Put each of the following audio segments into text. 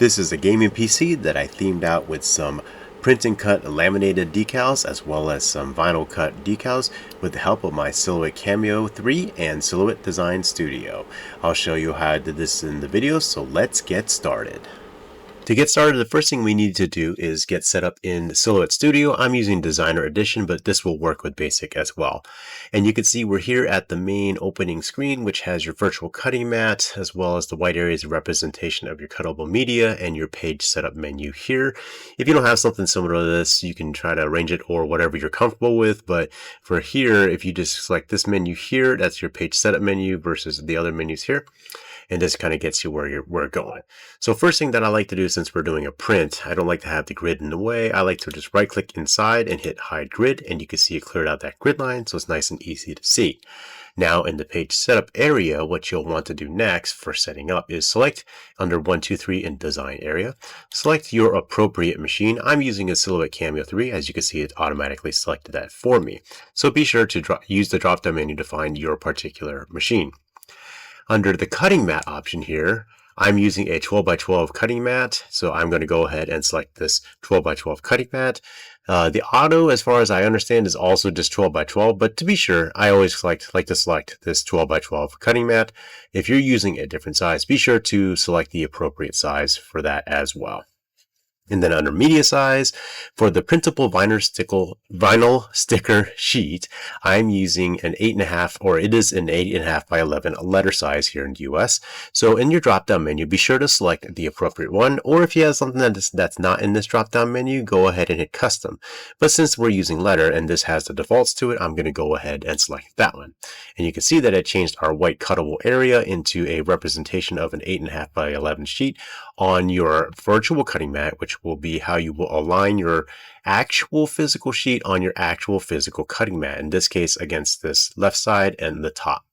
This is a gaming PC that I themed out with some print and cut laminated decals as well as some vinyl cut decals with the help of my Silhouette Cameo 3 and Silhouette Design Studio. I'll show you how I did this in the video, so let's get started. To get started, the first thing we need to do is get set up in the Silhouette Studio. I'm using Designer Edition, but this will work with Basic as well. And you can see we're here at the main opening screen, which has your virtual cutting mat, as well as the white areas of representation of your cuttable media and your page setup menu here. If you don't have something similar to this, you can try to arrange it or whatever you're comfortable with. But for here, if you just select this menu here, that's your page setup menu versus the other menus here. And this kind of gets you where we're going. So first thing that I like to do, since we're doing a print, I don't like to have the grid in the way. I like to just right click inside and hit hide grid, and you can see it cleared out that grid line, so it's nice and easy to see. Now in the page setup area, what you'll want to do next for setting up is select under 1, 2, 3 in design area, select your appropriate machine. I'm using a Silhouette Cameo 3. As you can see, it automatically selected that for me. So be sure to use the drop down menu to find your particular machine. Under the cutting mat option here, I'm using a 12 by 12 cutting mat, so I'm going to go ahead and select this 12 by 12 cutting mat. The auto, as far as I understand, is also just 12 by 12, but to be sure, I always like to select this 12 by 12 cutting mat. If you're using a different size, be sure to select the appropriate size for that as well. And then under media size, for the printable vinyl sticker sheet, I'm using an 8.5, or it is an 8.5 by 11 letter size here in the US. So in your drop-down menu, be sure to select the appropriate one, or if you have something that's not in this drop-down menu, go ahead and hit custom. But since we're using letter and this has the defaults to it, I'm going to go ahead and select that one. And you can see that it changed our white cuttable area into a representation of an 8.5 by 11 sheet on your virtual cutting mat, which will be how you will align your actual physical sheet on your actual physical cutting mat, in this case against this left side and the top.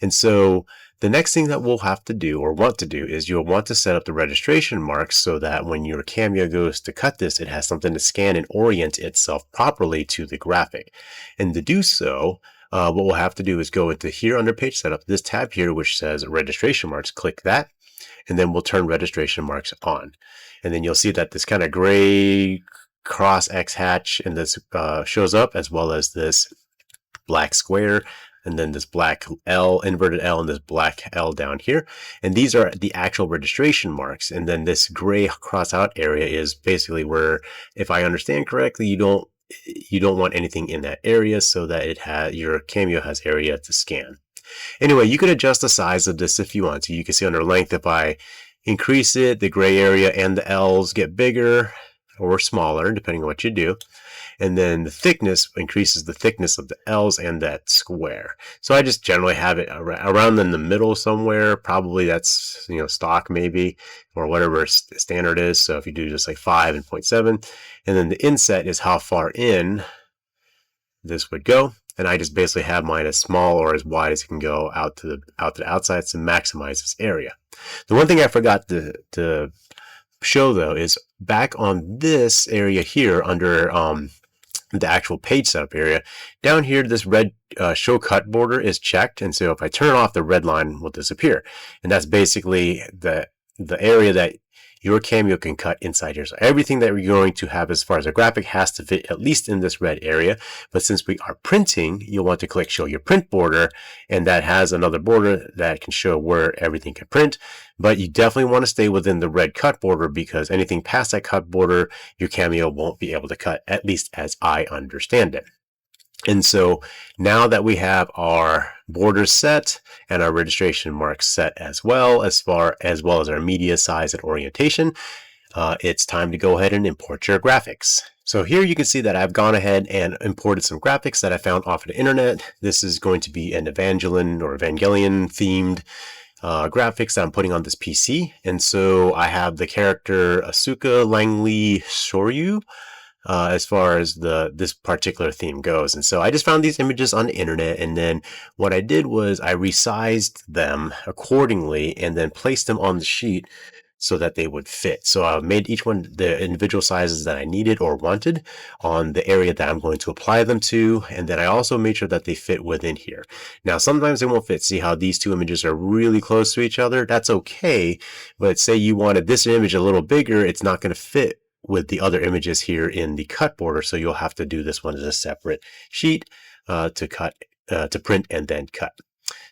And so the next thing that we'll have to do, or want to do, is you'll want to set up the registration marks so that when your Cameo goes to cut this, it has something to scan and orient itself properly to the graphic. And to do so, what we'll have to do is go into here under page setup, this tab here which says registration marks, click that, and then we'll turn registration marks on. And then you'll see that this kind of gray cross X hatch and this shows up, as well as this black square, and then this black L, inverted L, and this black L down here. And these are the actual registration marks. And then this gray cross out area is basically where, if I understand correctly, you don't want anything in that area, so that your Cameo has area to scan. Anyway, you can adjust the size of this if you want to. You can see under length, if I increase it, the gray area and the L's get bigger or smaller, depending on what you do. And then the thickness increases the thickness of the L's and that square. So I just generally have it around in the middle somewhere. Probably that's, stock maybe, or whatever standard is. So if you do just like 5 and 0.7, and then the inset is how far in this would go. And I just basically have mine as small or as wide as it can go out to the outside to maximize this area. The one thing I forgot to show though is back on this area here under the actual page setup area, down here this red show cut border is checked, and so if I turn it off, the red line will disappear. And that's basically the area that your Cameo can cut inside here. So everything that you're going to have as far as a graphic has to fit at least in this red area. But since we are printing, you'll want to click show your print border, and that has another border that can show where everything can print. But you definitely want to stay within the red cut border, because anything past that cut border, your Cameo won't be able to cut, at least as I understand it. And so now that we have our borders set and our registration marks set as well as our media size and orientation, it's time to go ahead and import your graphics. So here you can see that I've gone ahead and imported some graphics that I found off of the internet. This is going to be an Evangelion themed graphics that I'm putting on this PC. And so I have the character Asuka Langley Shoryu, as far as this particular theme goes. And so I just found these images on the internet, and then what I did was I resized them accordingly and then placed them on the sheet so that they would fit. So I made each one the individual sizes that I needed or wanted on the area that I'm going to apply them to. And then I also made sure that they fit within here. Now, sometimes they won't fit. See how these two images are really close to each other? That's okay. But say you wanted this image a little bigger, it's not going to fit with the other images here in the cut border. So you'll have to do this one as a separate sheet to print and then cut.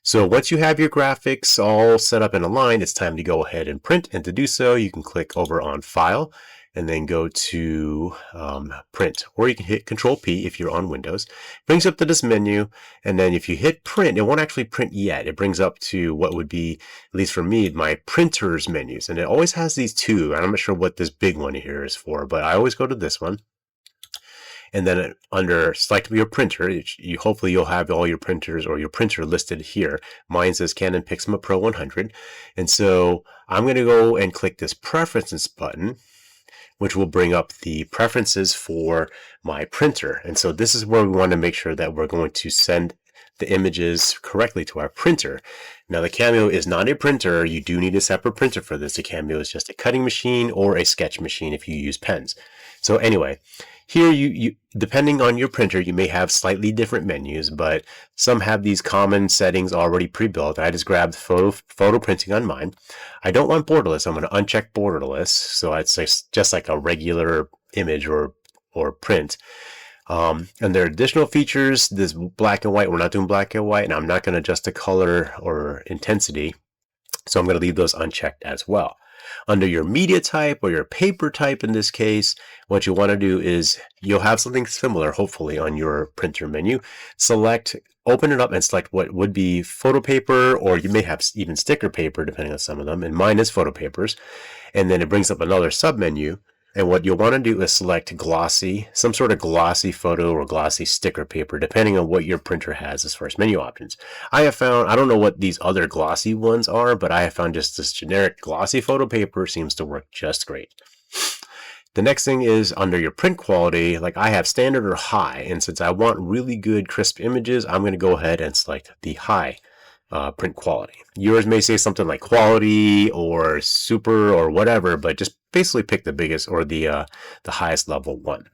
So once you have your graphics all set up and aligned, it's time to go ahead and print. And to do so, you can click over on File and then go to Print, or you can hit Control P if you're on Windows. Brings up to this menu, and then if you hit Print, it won't actually print yet. It brings up to what would be, at least for me, my printers menus, and it always has these two. I'm not sure what this big one here is for, but I always go to this one. And then under select your printer, hopefully you'll have all your printers or your printer listed here. Mine says Canon Pixma Pro 100. And so I'm going to go and click this preferences button, which will bring up the preferences for my printer. And so this is where we want to make sure that we're going to send the images correctly to our printer. Now, the Cameo is not a printer. You do need a separate printer for this. The Cameo is just a cutting machine or a sketch machine if you use pens. So anyway, here you depending on your printer, you may have slightly different menus, but some have these common settings already pre-built. I just grabbed photo printing on mine. I don't want borderless. I'm going to uncheck borderless, so it's just like a regular image or print. And there are additional features. This black and white, we're not doing black and white, and I'm not going to adjust the color or intensity, so I'm going to leave those unchecked as well. Under your media type or your paper type in this case, what you want to do is you'll have something similar hopefully on your printer menu. Open it up and select what would be photo paper, or you may have even sticker paper depending on some of them, and mine is photo papers. And then it brings up another sub menu. And what you'll want to do is select glossy, some sort of glossy photo or glossy sticker paper, depending on what your printer has as far as menu options. I have found, I don't know what these other glossy ones are, but I have found just this generic glossy photo paper seems to work just great. The next thing is under your print quality, like I have standard or high. And since I want really good crisp images, I'm going to go ahead and select the high print quality. Yours may say something like quality or super or whatever, but just basically pick the biggest or the highest level one.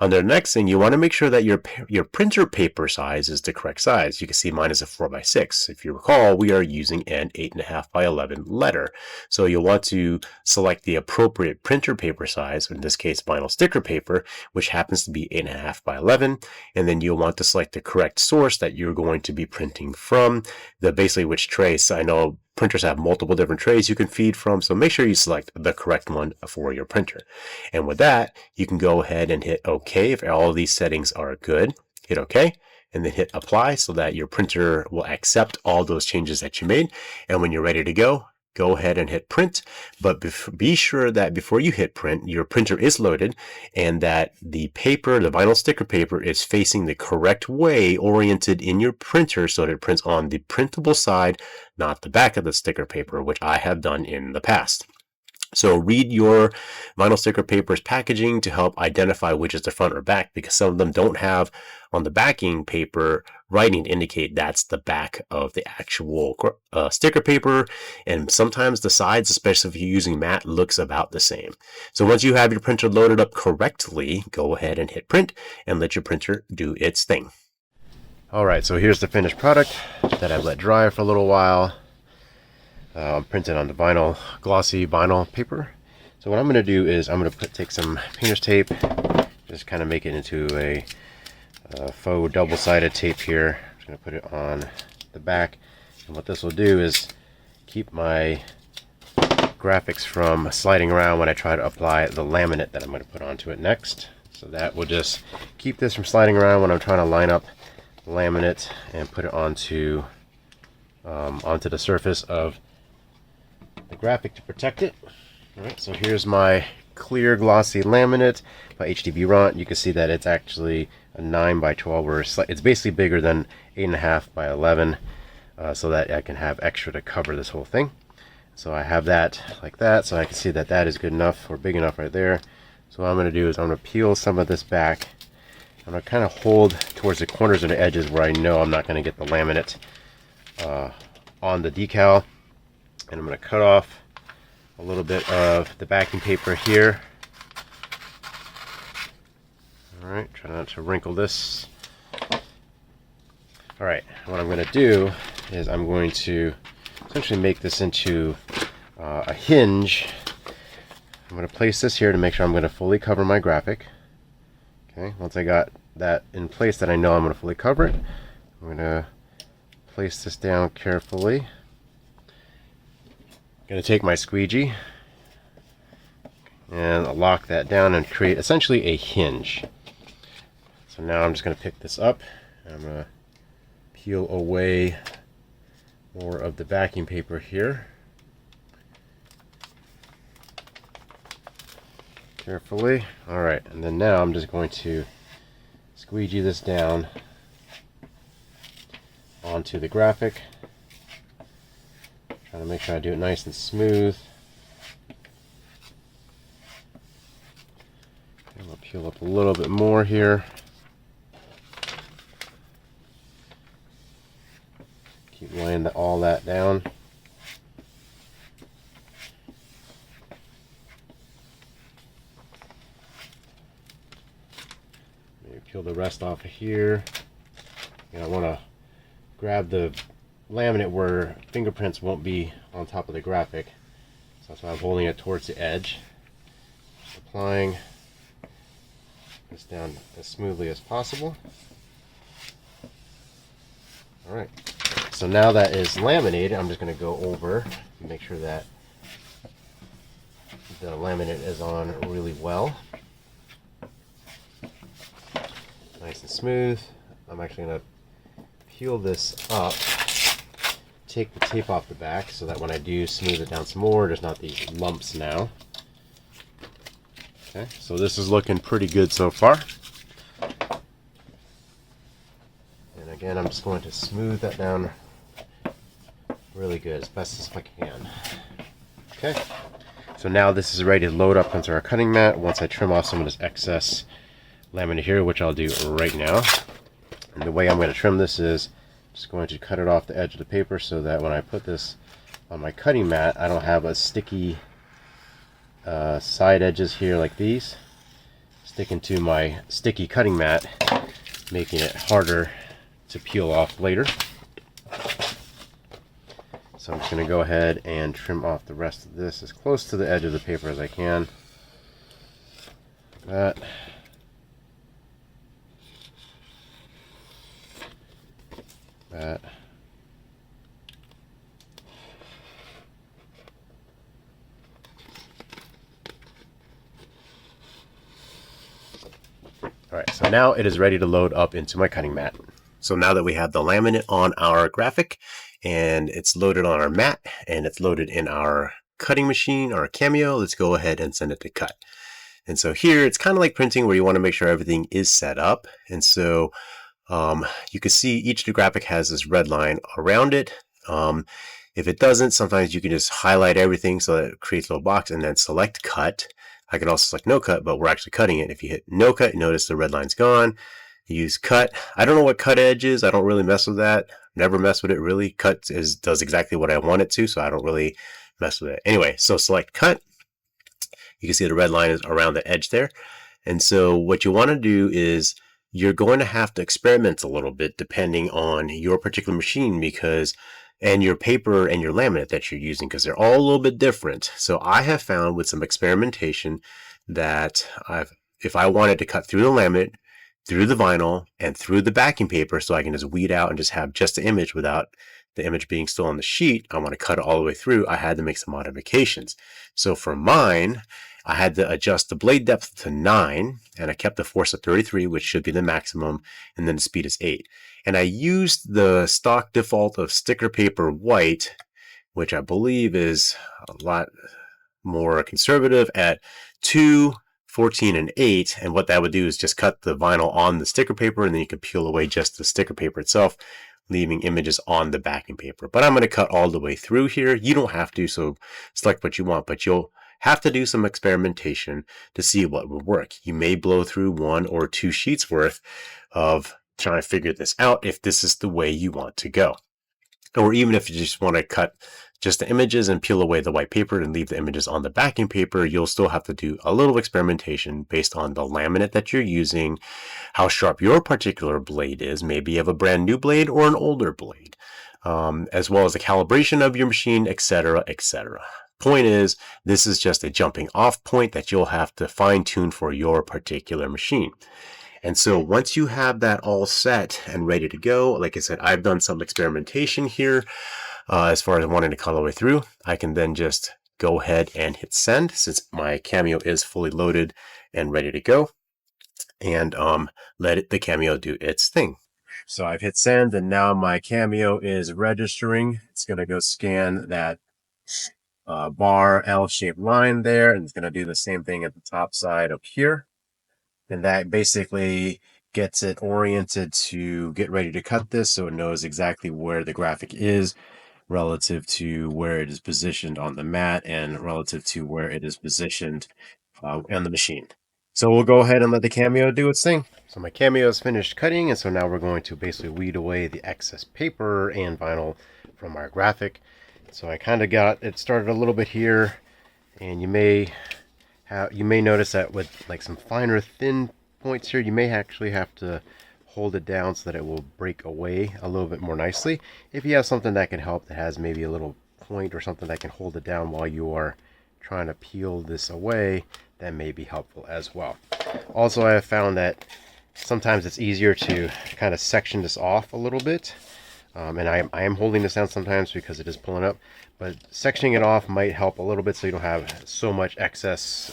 Under the next thing, you want to make sure that your printer paper size is the correct size. You can see mine is a 4x6. If you recall, we are using an 8.5 by 11 letter. So you'll want to select the appropriate printer paper size, in this case vinyl sticker paper, which happens to be 8.5 by 11. And then you'll want to select the correct source that you're going to be printing from, basically which trace. I know printers have multiple different trays you can feed from, so make sure you select the correct one for your printer. And with that, you can go ahead and hit OK if all of these settings are good. Hit OK, and then hit Apply so that your printer will accept all those changes that you made. And when you're ready to go ahead and hit print, but be sure that before you hit print, your printer is loaded and that the paper, the vinyl sticker paper, is facing the correct way, oriented in your printer so that it prints on the printable side, not the back of the sticker paper, which I have done in the past. So read your vinyl sticker paper's packaging to help identify which is the front or back, because some of them don't have on the backing paper writing to indicate that's the back of the actual sticker paper. And sometimes the sides, especially if you're using matte, looks about the same. So once you have your printer loaded up correctly, go ahead and hit print and let your printer do its thing. All right, so here's the finished product that I've let dry for a little while. I'm printed on the glossy vinyl paper. So what I'm going to do is I'm going to take some painter's tape, just kind of make it into a faux double-sided tape here. I'm just going to put it on the back, and what this will do is keep my graphics from sliding around when I try to apply the laminate that I'm going to put onto it next. So that will just keep this from sliding around when I'm trying to line up the laminate and put it onto the surface of the graphic to protect it. Alright, so here's my clear glossy laminate by HDB Ront. You can see that it's actually a 9 by 12, or it's basically bigger than 8.5 by 11, so that I can have extra to cover this whole thing. So I have that like that, so I can see that that is good enough or big enough right there. So what I'm going to do is I'm going to peel some of this back. I'm going to kind of hold towards the corners and the edges where I know I'm not going to get the laminate on the decal. And I'm going to cut off a little bit of the backing paper here. Alright, try not to wrinkle this. Alright, what I'm going to do is I'm going to essentially make this into a hinge. I'm going to place this here to make sure I'm going to fully cover my graphic. Okay, once I got that in place that I know I'm going to fully cover it, I'm going to place this down carefully. I'm going to take my squeegee and lock that down and create essentially a hinge. So now I'm just going to pick this up. I'm going to peel away more of the backing paper here. Carefully. Alright, and then now I'm just going to squeegee this down onto the graphic. Trying to make sure I do it nice and smooth. I'm going to peel up a little bit more here. Keep laying all that down. Maybe peel the rest off of here. I want to grab the laminate where fingerprints won't be on top of the graphic. So that's why I'm holding it towards the edge. Just applying this down as smoothly as possible. Alright, so now that is laminated, I'm just going to go over and make sure that the laminate is on really well. Nice and smooth. I'm actually going to peel this up, take the tape off the back so that when I do smooth it down some more, there's not these lumps now. Okay, so this is looking pretty good so far. And again, I'm just going to smooth that down really good, as best as I can. Okay, so now this is ready to load up onto our cutting mat once I trim off some of this excess laminate here, which I'll do right now. And the way I'm going to trim this is just going to cut it off the edge of the paper so that when I put this on my cutting mat, I don't have a sticky side edges here like these sticking to my sticky cutting mat, making it harder to peel off later. So I'm just going to go ahead and trim off the rest of this as close to the edge of the paper as I can. Like that. That. Alright, so now it is ready to load up into my cutting mat. So now that we have the laminate on our graphic and it's loaded on our mat and it's loaded in our cutting machine, our Cameo, let's go ahead and send it to cut. And so here it's kind of like printing where you want to make sure everything is set up. And so you can see each of the graphic has this red line around it. If it doesn't, sometimes you can just highlight everything so that it creates a little box and then select cut. I can also select no cut, but we're actually cutting it. If you hit no cut, you notice the red line's gone. You use cut. I don't know what cut edge is. I don't really mess with that. Never mess with it really. Cut does exactly what I want it to, so I don't really mess with it. Anyway, so select cut. You can see the red line is around the edge there. And so what you want to do is you're going to have to experiment a little bit depending on your particular machine and your paper and your laminate that you're using, because they're all a little bit different. So I have found with some experimentation that if I wanted to cut through the laminate, through the vinyl, and through the backing paper so I can just weed out and just have just the image without the image being still on the sheet, I want to cut it all the way through, I had to make some modifications. So for mine, I had to adjust the blade depth to 9, and I kept the force at 33, which should be the maximum, and then the speed is 8. And I used the stock default of sticker paper white, which I believe is a lot more conservative at 2, 14, and 8. And what that would do is just cut the vinyl on the sticker paper, and then you can peel away just the sticker paper itself, leaving images on the backing paper. But I'm going to cut all the way through here. You don't have to, so select what you want, but you'll have to do some experimentation to see what will work. You may blow through 1 or 2 sheets worth of trying to figure this out if this is the way you want to go. Or even if you just want to cut just the images and peel away the white paper and leave the images on the backing paper, you'll still have to do a little experimentation based on the laminate that you're using, how sharp your particular blade is. Maybe you have a brand new blade or an older blade, as well as the calibration of your machine, etc., etc. Point is, this is just a jumping off point that you'll have to fine tune for your particular machine. And so once you have that all set and ready to go, like I said, I've done some experimentation here as far as wanting to cut all the way through. I can then just go ahead and hit send since my Cameo is fully loaded and ready to go, and let the Cameo do its thing. So I've hit send, and now my Cameo is registering. It's going to go scan that bar L-shaped line there, and it's going to do the same thing at the top side up here. And that basically gets it oriented to get ready to cut this, so it knows exactly where the graphic is relative to where it is positioned on the mat and relative to where it is positioned on the machine. So we'll go ahead and let the Cameo do its thing. So my Cameo is finished cutting, and so now we're going to basically weed away the excess paper and vinyl from our graphic. So I kind of got it started a little bit here, and you may notice that with like some finer thin points here, you may actually have to hold it down so that it will break away a little bit more nicely. If you have something that can help, that has maybe a little point or something that can hold it down while you are trying to peel this away, that may be helpful as well. Also, I have found that sometimes it's easier to kind of section this off a little bit. And I am holding this down sometimes because it is pulling up, but sectioning it off might help a little bit so you don't have so much excess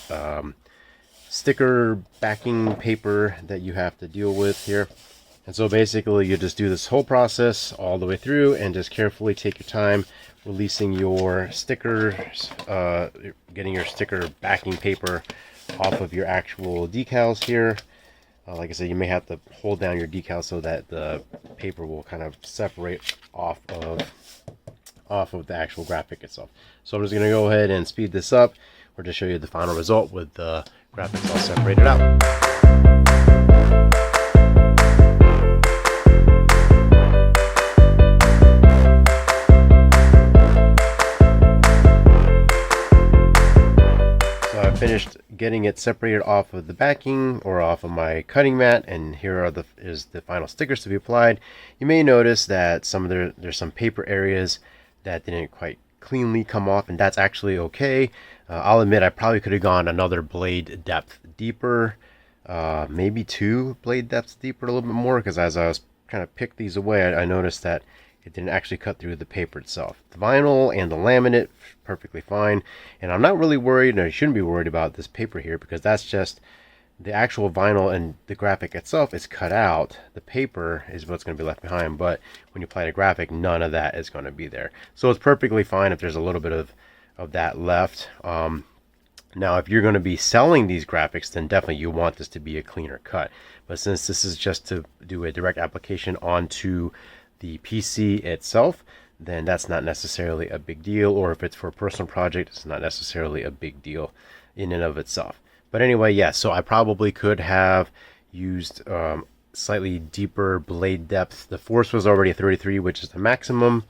sticker backing paper that you have to deal with here. And so basically you just do this whole process all the way through and just carefully take your time releasing your stickers, getting your sticker backing paper off of your actual decals here. Like I said, you may have to hold down your decal so that the paper will kind of separate off of the actual graphic itself. So I'm just going to go ahead and speed this up or to show you the final result with the graphics all separated out. Finished getting it separated off of the backing or off of my cutting mat, and here is the final stickers to be applied. You may notice that there's some paper areas that didn't quite cleanly come off, and that's actually okay. I'll admit I probably could have gone another blade depth deeper, maybe 2 blade depths deeper, a little bit more, because as I was trying to pick these away, I noticed that it didn't actually cut through the paper itself. The vinyl and the laminate, perfectly fine. And I'm not really worried, and I shouldn't be worried about this paper here, because that's just the actual vinyl, and the graphic itself is cut out. The paper is what's going to be left behind, but when you apply the graphic, none of that is going to be there. So it's perfectly fine if there's a little bit of that left. Now, if you're going to be selling these graphics, then definitely you want this to be a cleaner cut. But since this is just to do a direct application onto the PC itself, then that's not necessarily a big deal. Or if it's for a personal project, it's not necessarily a big deal in and of itself. But anyway, yeah, so I probably could have used slightly deeper blade depth. The force was already 33, which is the maximum,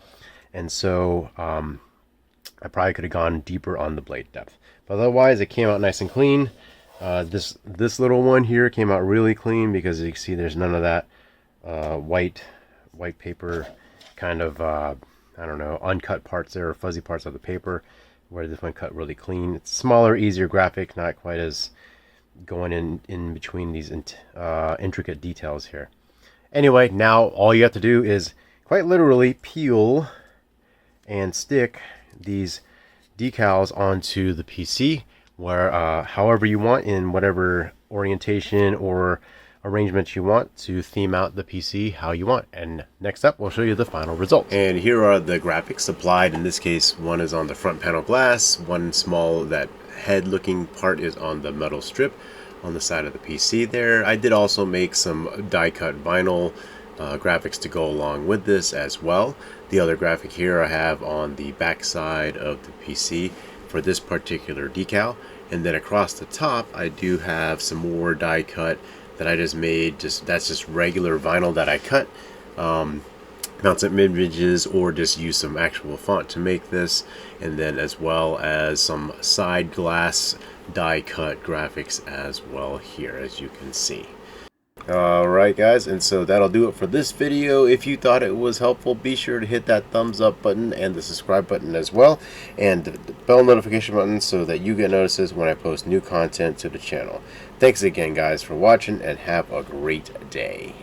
and so I probably could have gone deeper on the blade depth. But otherwise, it came out nice and clean. This little one here came out really clean, because you can see there's none of that white paper kind of I don't know, uncut parts there, or fuzzy parts of the paper, where this one cut really clean. It's smaller, easier graphic, not quite as going in between these intricate details here. Anyway, now all you have to do is quite literally peel and stick these decals onto the PC, where however you want, in whatever orientation or arrangement you want, to theme out the PC how you want. And next up, we'll show you the final results. And here are the graphics applied. In this case, one is on the front panel glass, one small, that head looking part is on the metal strip on the side of the PC there. I did also make some die cut vinyl graphics to go along with this as well. The other graphic here I have on the back side of the PC for this particular decal. And then across the top, I do have some more die cut that I just made. That's just regular vinyl that I cut. mount some images or just use some actual font to make this, and then as well as some side glass die cut graphics as well here, as you can see. Alright guys, and so that'll do it for this video. If you thought it was helpful, be sure to hit that thumbs up button and the subscribe button as well, and the bell notification button so that you get notices when I post new content to the channel. Thanks again guys for watching, and have a great day.